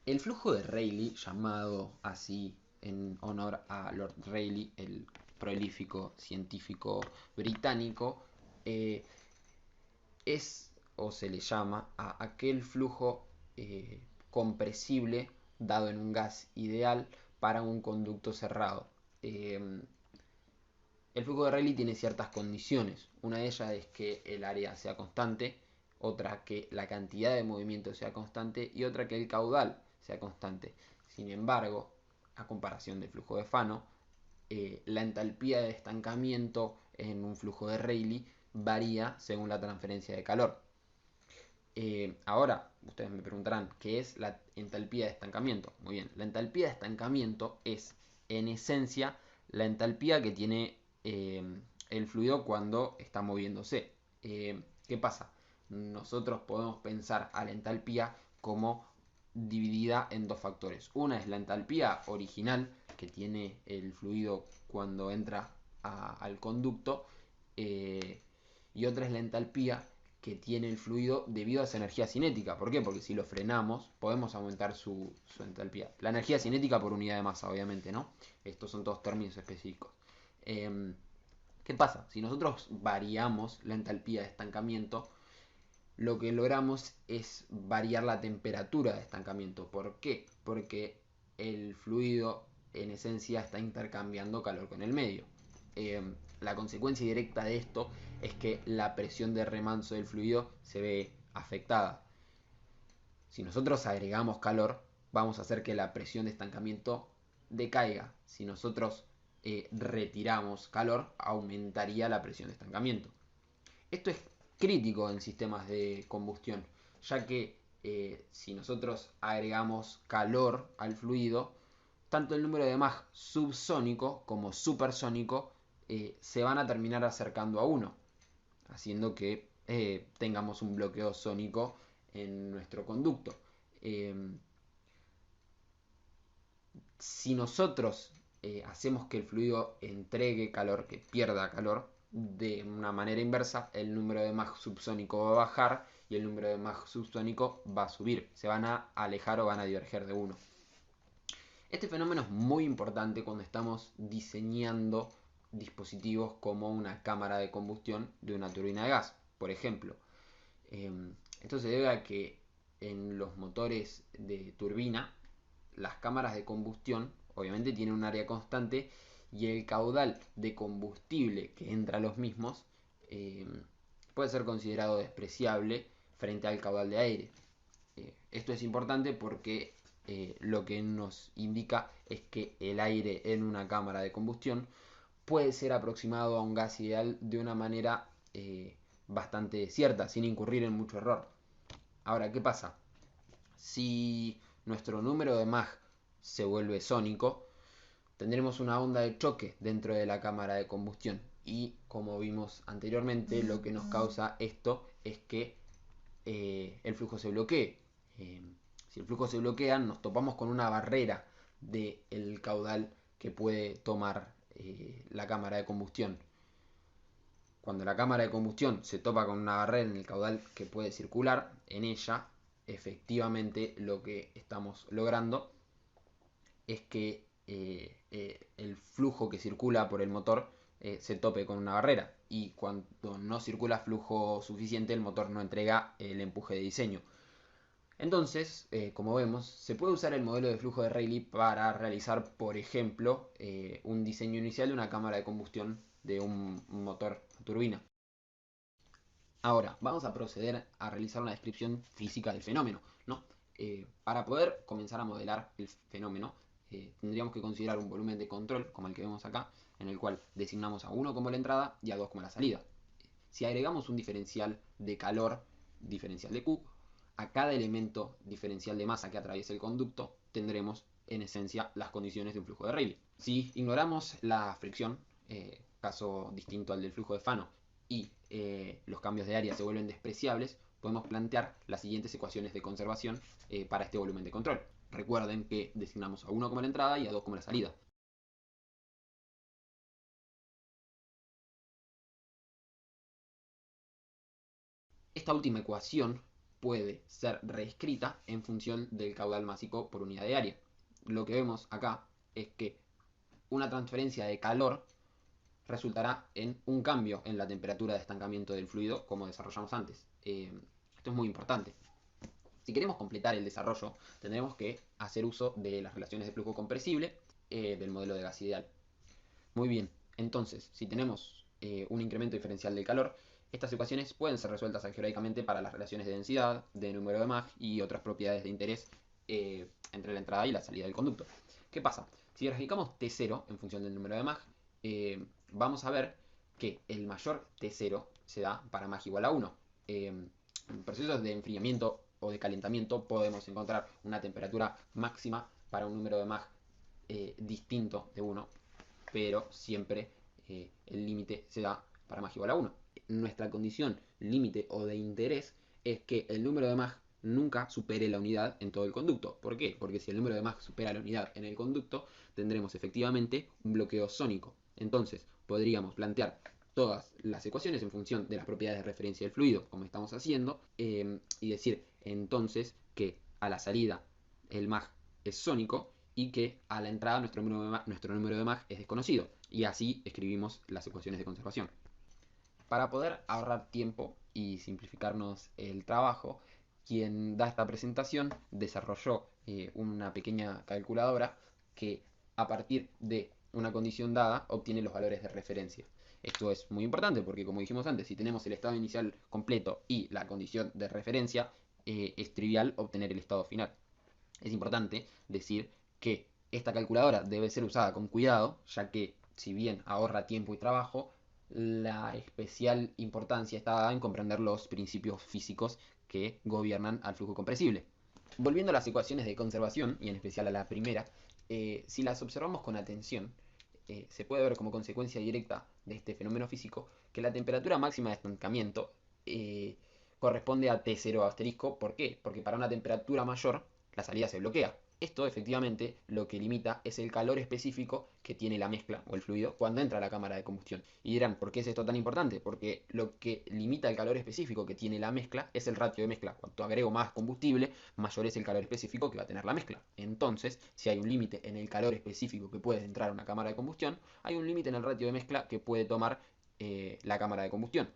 El flujo de Rayleigh, llamado así en honor a Lord Rayleigh, el prolífico científico británico, eh, es o se le llama a aquel flujo compresible dado en un gas ideal para un conducto cerrado. Eh, el flujo de Rayleigh tiene ciertas condiciones. Una de ellas es que el área sea constante, otra que la cantidad de movimiento sea constante y otra que el caudal sea constante. Sin embargo, a comparación del flujo de Fano, la entalpía de estancamiento en un flujo de Rayleigh varía según la transferencia de calor. Ahora, ustedes me preguntarán, ¿qué es la entalpía de estancamiento? Muy bien, la entalpía de estancamiento es, en esencia, la entalpía que tiene el fluido cuando está moviéndose. ¿Qué pasa? Nosotros podemos pensar a la entalpía como dividida en dos factores. Una es la entalpía original que tiene el fluido cuando entra al conducto, y otra es la entalpía que tiene el fluido debido a esa energía cinética. ¿Por qué? Porque si lo frenamos podemos aumentar su entalpía. La energía cinética por unidad de masa, obviamente, ¿no? Estos son todos términos específicos. ¿Qué pasa? Si nosotros variamos la entalpía de estancamiento, lo que logramos es variar la temperatura de estancamiento. ¿Por qué? Porque el fluido en esencia está intercambiando calor con el medio. Eh, la consecuencia directa de esto es que la presión de remanso del fluido se ve afectada. Si nosotros agregamos calor, vamos a hacer que la presión de estancamiento decaiga. Si nosotros retiramos calor, aumentaría la presión de estancamiento. Esto es crítico en sistemas de combustión, ya que si nosotros agregamos calor al fluido, tanto el número de Mach subsónico como supersónico se van a terminar acercando a 1, haciendo que tengamos un bloqueo sónico en nuestro conducto. Eh, si nosotros hacemos que el fluido entregue calor, que pierda calor, de una manera inversa, el número de Mach subsónico va a bajar y el número de Mach subsónico va a subir. Se van a alejar o van a diverger de uno. Este fenómeno es muy importante cuando estamos diseñando dispositivos como una cámara de combustión de una turbina de gas, por ejemplo. Esto se debe a que en los motores de turbina, las cámaras de combustión obviamente tienen un área constante y el caudal de combustible que entra a los mismos eh, puede ser considerado despreciable frente al caudal de aire. Esto es importante porque lo que nos indica es que el aire en una cámara de combustión puede ser aproximado a un gas ideal de una manera bastante cierta, sin incurrir en mucho error. Ahora, ¿qué pasa? Si nuestro número de Mach se vuelve sónico, tendremos una onda de choque dentro de la cámara de combustión. Y como vimos anteriormente, lo que nos causa esto es que el flujo se bloquee. Eh, si el flujo se bloquea, nos topamos con una barrera del caudal que puede tomar la cámara de combustión. Cuando la cámara de combustión se topa con una barrera en el caudal que puede circular, en ella efectivamente lo que estamos logrando es que el flujo que circula por el motor se tope con una barrera, y cuando no circula flujo suficiente el motor no entrega el empuje de diseño. Entonces, como vemos, se puede usar el modelo de flujo de Rayleigh para realizar, por ejemplo, un diseño inicial de una cámara de combustión de un motor turbina. Ahora, vamos a proceder a realizar una descripción física del fenómeno, ¿no? Para poder comenzar a modelar el fenómeno, tendríamos que considerar un volumen de control, como el que vemos acá, en el cual designamos a 1 como la entrada y a 2 como la salida. Si agregamos un diferencial de calor, diferencial de Q, a cada elemento diferencial de masa que atraviesa el conducto, tendremos en esencia las condiciones de un flujo de Rayleigh. Si ignoramos la fricción, caso distinto al del flujo de Fano, y los cambios de área se vuelven despreciables, podemos plantear las siguientes ecuaciones de conservación para este volumen de control. Recuerden que designamos a 1 como la entrada y a 2 como la salida. Esta última ecuación puede ser reescrita en función del caudal másico por unidad de área. Lo que vemos acá es que una transferencia de calor resultará en un cambio en la temperatura de estancamiento del fluido, como desarrollamos antes. Esto es muy importante. Si queremos completar el desarrollo, tendremos que hacer uso de las relaciones de flujo compresible del modelo de gas ideal. Muy bien, entonces, si tenemos un incremento diferencial del calor, estas ecuaciones pueden ser resueltas algebraicamente para las relaciones de densidad, de número de Mach y otras propiedades de interés entre la entrada y la salida del conducto. ¿Qué pasa? Si graficamos T0 en función del número de Mach, vamos a ver que el mayor T0 se da para Mach igual a 1. En procesos de enfriamiento o de calentamiento podemos encontrar una temperatura máxima para un número de Mach distinto de 1, pero siempre el límite se da para Mach igual a 1. Nuestra condición límite o de interés es que el número de Mach nunca supere la unidad en todo el conducto. ¿Por qué? Porque si el número de Mach supera la unidad en el conducto, tendremos efectivamente un bloqueo sónico. Entonces, podríamos plantear todas las ecuaciones en función de las propiedades de referencia del fluido, como estamos haciendo, y decir entonces que a la salida el Mach es sónico y que a la entrada nuestro número de Mach es desconocido. Y así escribimos las ecuaciones de conservación. Para poder ahorrar tiempo y simplificarnos el trabajo, quien da esta presentación desarrolló una pequeña calculadora que a partir de una condición dada obtiene los valores de referencia. Esto es muy importante porque, como dijimos antes, si tenemos el estado inicial completo y la condición de referencia, es trivial obtener el estado final. Es importante decir que esta calculadora debe ser usada con cuidado, ya que si bien ahorra tiempo y trabajo, la especial importancia está dada en comprender los principios físicos que gobiernan al flujo compresible. Volviendo a las ecuaciones de conservación, y en especial a la primera, si las observamos con atención, se puede ver como consecuencia directa de este fenómeno físico que la temperatura máxima de estancamiento corresponde a T0 asterisco. ¿Por qué? Porque para una temperatura mayor la salida se bloquea. Esto efectivamente lo que limita es el calor específico que tiene la mezcla o el fluido cuando entra a la cámara de combustión. Y dirán, ¿por qué es esto tan importante? Porque lo que limita el calor específico que tiene la mezcla es el ratio de mezcla. Cuanto agrego más combustible, mayor es el calor específico que va a tener la mezcla. Entonces, si hay un límite en el calor específico que puede entrar a una cámara de combustión, hay un límite en el ratio de mezcla que puede tomar la cámara de combustión.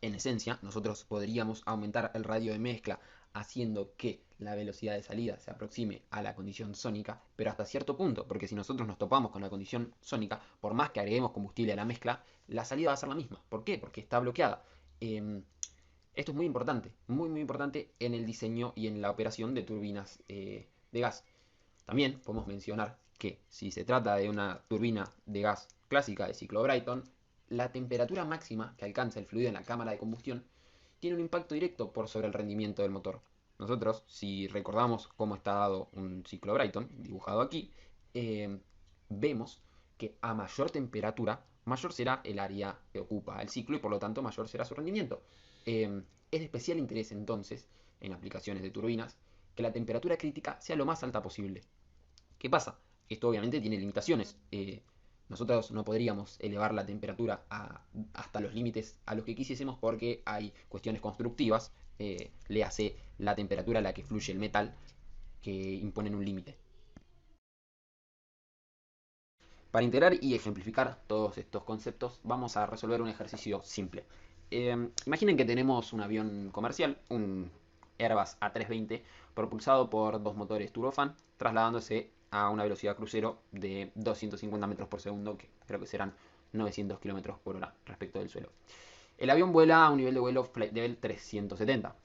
En esencia, nosotros podríamos aumentar el radio de mezcla haciendo que la velocidad de salida se aproxime a la condición sónica, pero hasta cierto punto, porque si nosotros nos topamos con la condición sónica, por más que agreguemos combustible a la mezcla, la salida va a ser la misma. ¿Por qué? Porque está bloqueada. Esto es muy importante, muy importante en el diseño y en la operación de turbinas de gas. También podemos mencionar que si se trata de una turbina de gas clásica de ciclo Brayton, la temperatura máxima que alcanza el fluido en la cámara de combustión tiene un impacto directo por sobre el rendimiento del motor. Nosotros, si recordamos cómo está dado un ciclo Brayton, dibujado aquí, vemos que a mayor temperatura, mayor será el área que ocupa el ciclo y por lo tanto mayor será su rendimiento. Es de especial interés entonces, en aplicaciones de turbinas, que la temperatura crítica sea lo más alta posible. ¿Qué pasa? Esto obviamente tiene limitaciones. Nosotros no podríamos elevar la temperatura hasta los límites a los que quisiésemos porque hay cuestiones constructivas, le hace la temperatura a la que fluye el metal, que imponen un límite. Para integrar y ejemplificar todos estos conceptos, vamos a resolver un ejercicio simple. Imaginen que tenemos un avión comercial, un Airbus A320, propulsado por dos motores turbofan, trasladándose a una velocidad crucero de 250 metros por segundo, que creo que serán 900 km por hora respecto del suelo. El avión vuela a un nivel de vuelo flight level 370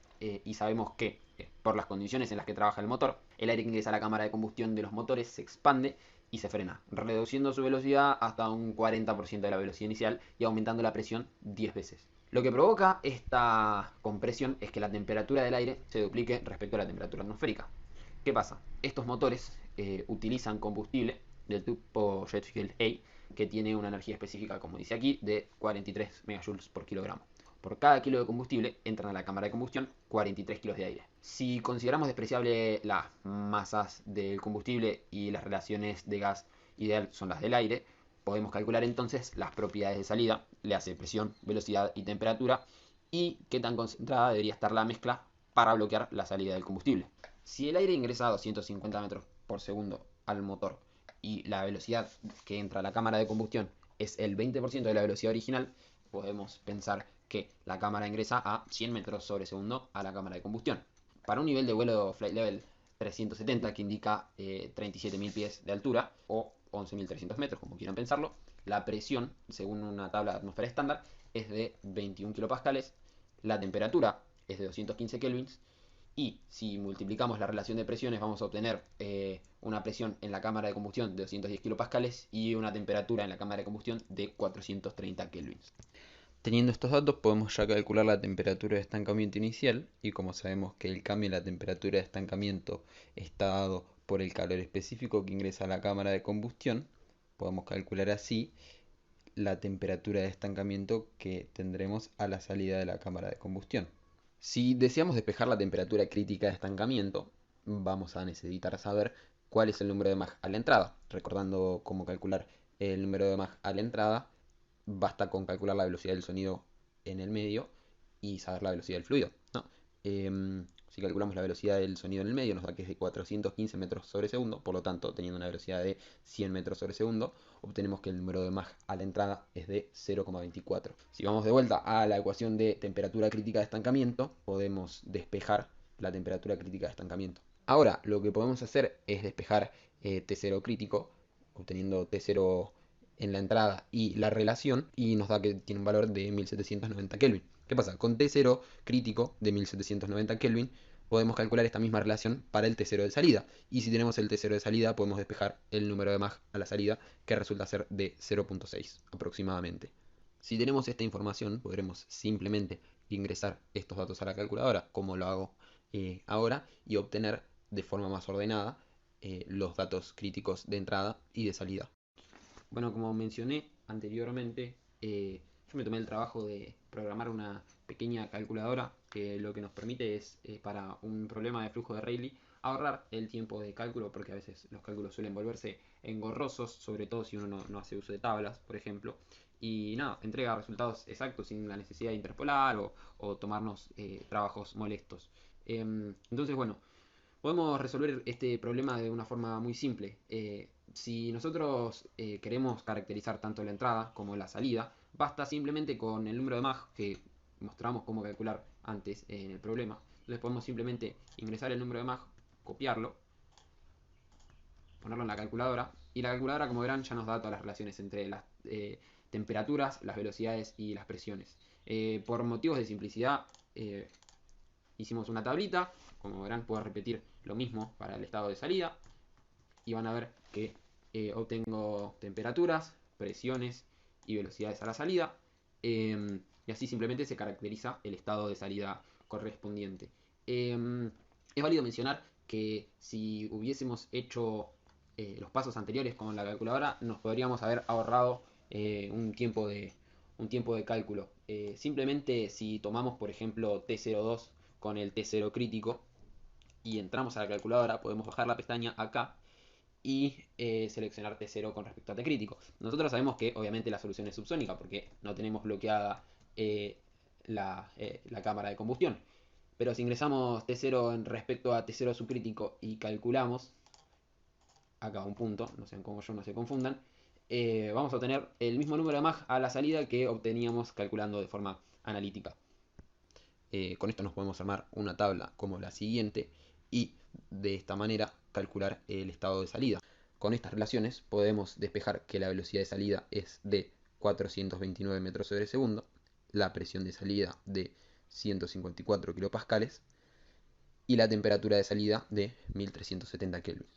y sabemos que por las condiciones en las que trabaja el motor, el aire que ingresa a la cámara de combustión de los motores se expande y se frena, reduciendo su velocidad hasta un 40% de la velocidad inicial y aumentando la presión 10 veces. Lo que provoca esta compresión es que la temperatura del aire se duplique respecto a la temperatura atmosférica. ¿Qué pasa? Estos motores utilizan combustible del tipo Jet Fuel A, que tiene una energía específica, como dice aquí, de 43 megajoules por kilogramo. Por cada kilo de combustible entran a la cámara de combustión 43 kilos de aire. Si consideramos despreciable las masas del combustible y las relaciones de gas ideal son las del aire, podemos calcular entonces las propiedades de salida, le hace presión, velocidad y temperatura, y qué tan concentrada debería estar la mezcla para bloquear la salida del combustible. Si el aire ingresa a 250 metros por segundo al motor y la velocidad que entra a la cámara de combustión es el 20% de la velocidad original, podemos pensar que la cámara ingresa a 100 metros sobre segundo a la cámara de combustión. Para un nivel de vuelo flight level 370, que indica 37.000 pies de altura o 11.300 metros, como quieran pensarlo, la presión, según una tabla de atmósfera estándar, es de 21 kilopascales, la temperatura es de 215 kelvins, y si multiplicamos la relación de presiones vamos a obtener una presión en la cámara de combustión de 210 kilopascales y una temperatura en la cámara de combustión de 430 kelvins. Teniendo estos datos podemos ya calcular la temperatura de estancamiento inicial, y como sabemos que el cambio en la temperatura de estancamiento está dado por el calor específico que ingresa a la cámara de combustión, podemos calcular así la temperatura de estancamiento que tendremos a la salida de la cámara de combustión. Si deseamos despejar la temperatura crítica de estancamiento, vamos a necesitar saber cuál es el número de Mach a la entrada. Recordando cómo calcular el número de Mach a la entrada, basta con calcular la velocidad del sonido en el medio y saber la velocidad del fluido, ¿no? Si calculamos la velocidad del sonido en el medio, nos da que es de 415 metros sobre segundo, por lo tanto, teniendo una velocidad de 100 metros sobre segundo, obtenemos que el número de Mach a la entrada es de 0,24. Si vamos de vuelta a la ecuación de temperatura crítica de estancamiento, podemos despejar la temperatura crítica de estancamiento. Ahora, lo que podemos hacer es despejar T0 crítico, obteniendo T0 en la entrada y la relación, y nos da que tiene un valor de 1790 Kelvin. ¿Qué pasa? Con T0 crítico de 1790 Kelvin podemos calcular esta misma relación para el T0 de salida, y si tenemos el T0 de salida podemos despejar el número de Mach a la salida, que resulta ser de 0.6 aproximadamente. Si tenemos esta información podremos simplemente ingresar estos datos a la calculadora, como lo hago ahora, y obtener de forma más ordenada los datos críticos de entrada y de salida. Bueno, como mencioné anteriormente, yo me tomé el trabajo de programar una pequeña calculadora que lo que nos permite es, para un problema de flujo de Rayleigh, ahorrar el tiempo de cálculo, porque a veces los cálculos suelen volverse engorrosos, sobre todo si uno no hace uso de tablas, por ejemplo. Y nada, entrega resultados exactos sin la necesidad de interpolar o tomarnos trabajos molestos. Entonces, bueno, podemos resolver este problema de una forma muy simple. Si nosotros queremos caracterizar tanto la entrada como la salida, basta simplemente con el número de Mach que mostramos cómo calcular antes en el problema. Entonces podemos simplemente ingresar el número de Mach, copiarlo, ponerlo en la calculadora, y la calculadora, como verán, ya nos da todas las relaciones entre las temperaturas, las velocidades y las presiones. Por motivos de simplicidad hicimos una tablita. Como verán, puedo repetir lo mismo para el estado de salida y van a ver que obtengo temperaturas, presiones y velocidades a la salida, y así simplemente se caracteriza el estado de salida correspondiente. Es válido mencionar que si hubiésemos hecho los pasos anteriores con la calculadora, nos podríamos haber ahorrado un tiempo de cálculo. Simplemente si tomamos, por ejemplo, T02 con el T0 crítico y entramos a la calculadora, podemos bajar la pestaña acá y seleccionar T0 con respecto a T crítico. Nosotros sabemos que obviamente la solución es subsónica porque no tenemos bloqueada la cámara de combustión. Pero si ingresamos T0 en respecto a T0 subcrítico y calculamos, acá un punto, no sean como yo, no se confundan, vamos a obtener el mismo número de Mach a la salida que obteníamos calculando de forma analítica. Con esto nos podemos armar una tabla como la siguiente y de esta manera calcular el estado de salida. Con estas relaciones podemos despejar que la velocidad de salida es de 429 metros sobre segundo, la presión de salida de 154 kilopascales y la temperatura de salida de 1370 kelvin.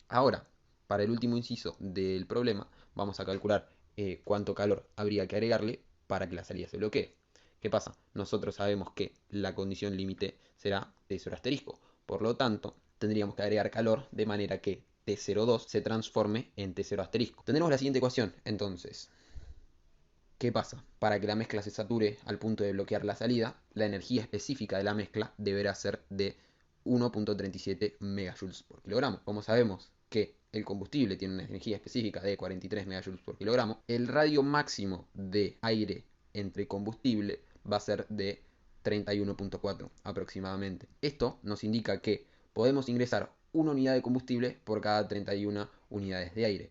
Ahora, para el último inciso del problema, vamos a calcular cuánto calor habría que agregarle para que la salida se bloquee. ¿Qué pasa? Nosotros sabemos que la condición límite será T0 asterisco. Por lo tanto, tendríamos que agregar calor de manera que T02 se transforme en T0 asterisco. Tendremos la siguiente ecuación, entonces. ¿Qué pasa? Para que la mezcla se sature al punto de bloquear la salida, la energía específica de la mezcla deberá ser de 1.37 megajoules por kilogramo. Como sabemos que el combustible tiene una energía específica de 43 megajoules por kilogramo, el radio máximo de aire entre combustible va a ser de 31.4 aproximadamente. Esto nos indica que podemos ingresar una unidad de combustible por cada 31 unidades de aire.